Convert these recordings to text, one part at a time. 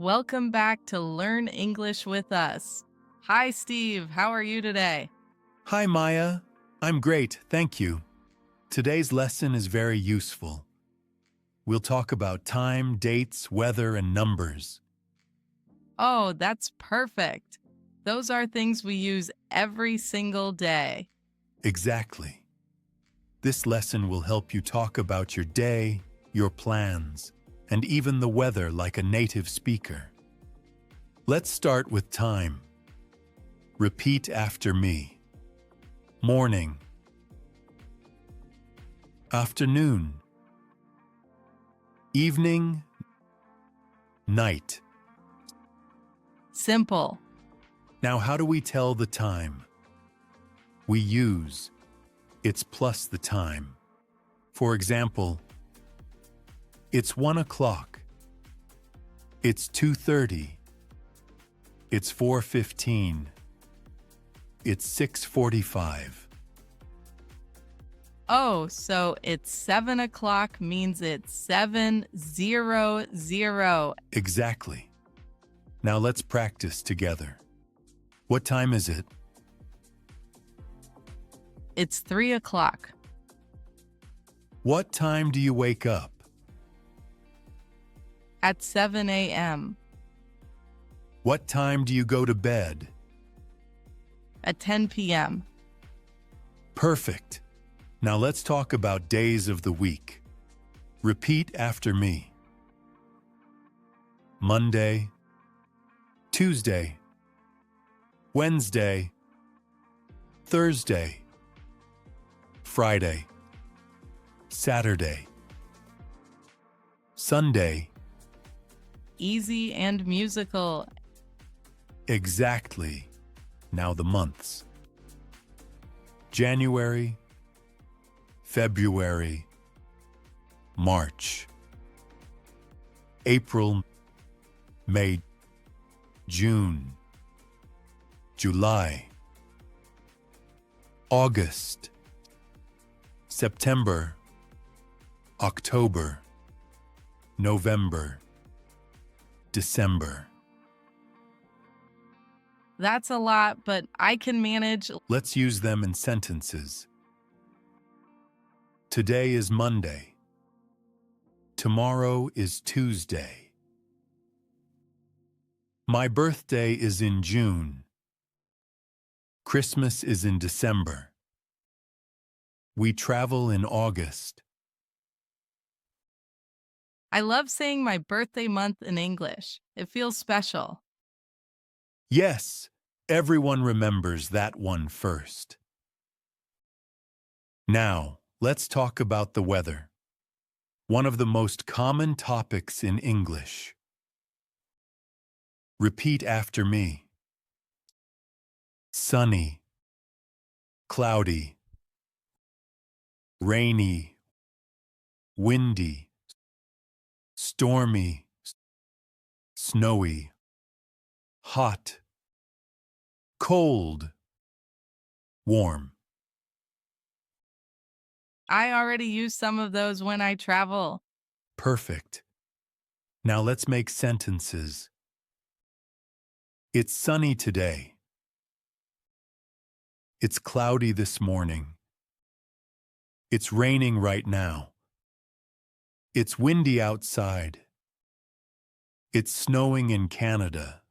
Welcome back to Learn English with Us. Hi, Steve. How are you today? Hi, Maya. I'm great, thank you. Today's lesson is very useful. We'll talk about time, dates, weather, and numbers. Oh, that's perfect. Those are things we use every single day. Exactly. This lesson will help you talk about your day, your plans, and even the weather like a native speaker. Let's start with time. Repeat after me. Morning, afternoon, evening, night. Simple. Now, how do we tell the time? We use it's plus the time. For example, it's 1 o'clock. It's 2:30. It's 4:15. It's 6:45. Oh, so it's 7 o'clock means it's 7:00. Exactly. Now let's practice together. What time is it? It's 3 o'clock. What time do you wake up? At 7 a.m. What time do you go to bed? At 10 p.m. Perfect. Now let's talk about days of the week. Repeat after me. Monday, Tuesday, Wednesday, Thursday, Friday, Saturday, Sunday. Easy and musical. Exactly. Now the months. January, February, March, April, May, June, July, August, September, October, November, December. That's a lot, but I can manage. Let's use them in sentences. Today is Monday. Tomorrow is Tuesday. My birthday is in June. Christmas is in December. We travel in August. I love saying my birthday month in English. It feels special. Yes, everyone remembers that one first. Now, let's talk about the weather. One of the most common topics in English. Repeat after me. Sunny, cloudy, rainy, windy, stormy, snowy, hot, cold, warm. I already use some of those when I travel. Perfect. Now let's make sentences. It's sunny today. It's cloudy this morning. It's raining right now. It's windy outside. It's snowing in Canada.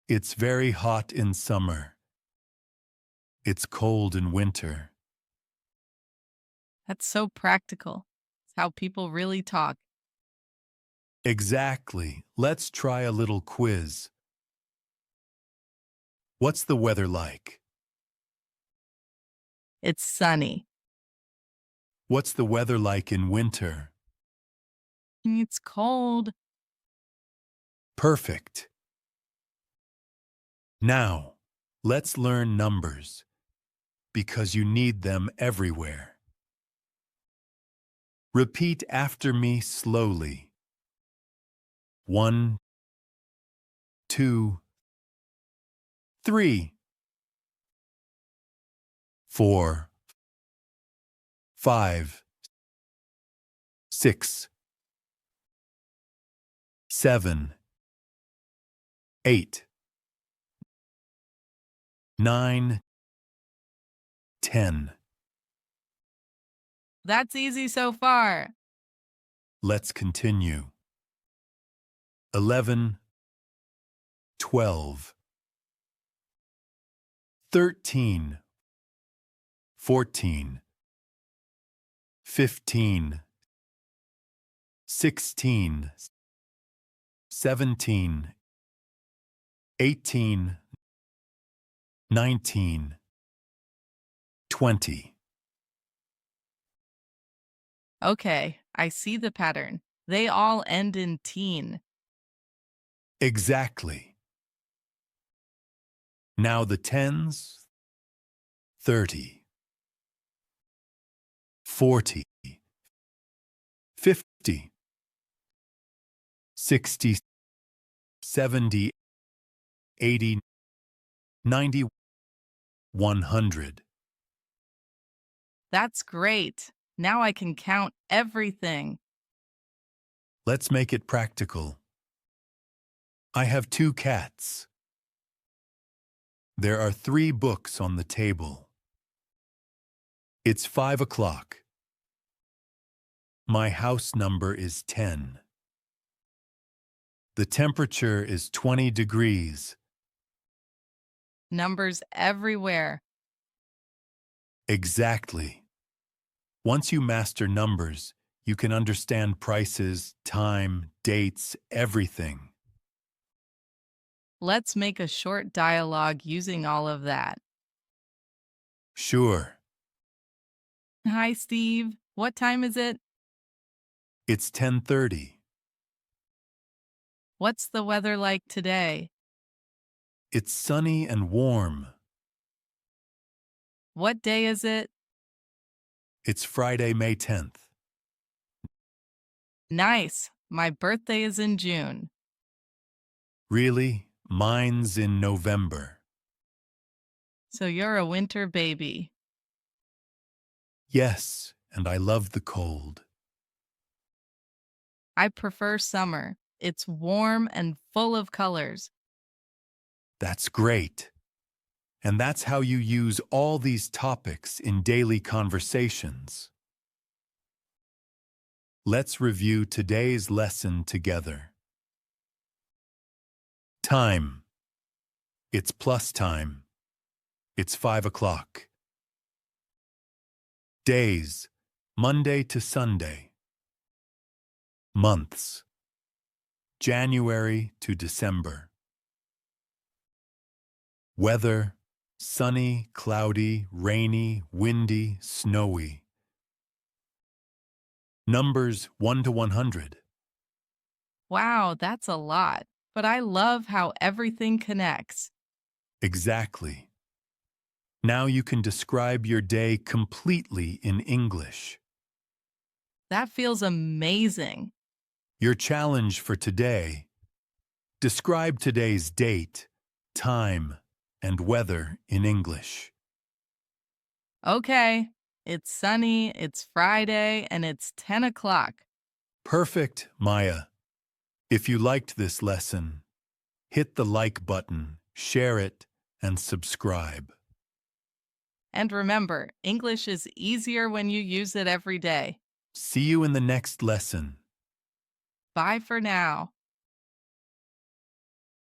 It's very hot in summer. It's cold in winter. That's so practical. It's how people really talk. Exactly. Let's try a little quiz. What's the weather like? It's sunny. What's the weather like in winter? It's cold. Perfect. Now, let's learn numbers because you need them everywhere. Repeat after me slowly. 1, 2, 3, 4, 5, 6, 7, 8, 9, 10. That's easy so far. Let's continue. 11, 12, 13, 14, 15, 16, 17, 18, 19, 20. Okay, I see the pattern. They all end in teen. Exactly. Now the tens: 30, 40, 50, 60, 70, 80, 90, 100. That's great. Now I can count everything. Let's make it practical. I have 2 cats. There are 3 books on the table. It's 5 o'clock. My house number is 10. The temperature is 20 degrees. Numbers everywhere. Exactly. Once you master numbers, you can understand prices, time, dates, everything. Let's make a short dialogue using all of that. Sure, Hi, Steve. What time is it? it's 10:30. What's the weather like today? It's sunny and warm. What day is it? It's Friday, May 10th. Nice. My birthday is in June. Really? Mine's in November. So you're a winter baby. Yes, and I love the cold. I prefer summer. It's warm and full of colors. That's great. And that's how you use all these topics in daily conversations. Let's review today's lesson together. Time. It's plus time. It's 5 o'clock. Days. Monday to Sunday. Months. January to December. Weather. Sunny, cloudy, rainy, windy, snowy. Numbers 1 to 100. Wow, that's a lot. But I love how everything connects. Exactly. Now you can describe your day completely in English. That feels amazing. Your challenge for today: describe today's date, time, and weather in English. Okay, it's sunny, it's Friday, and it's 10 o'clock. Perfect, Maya. If you liked this lesson, hit the like button, share it, and subscribe. And remember, English is easier when you use it every day. See you in the next lesson. Bye for now.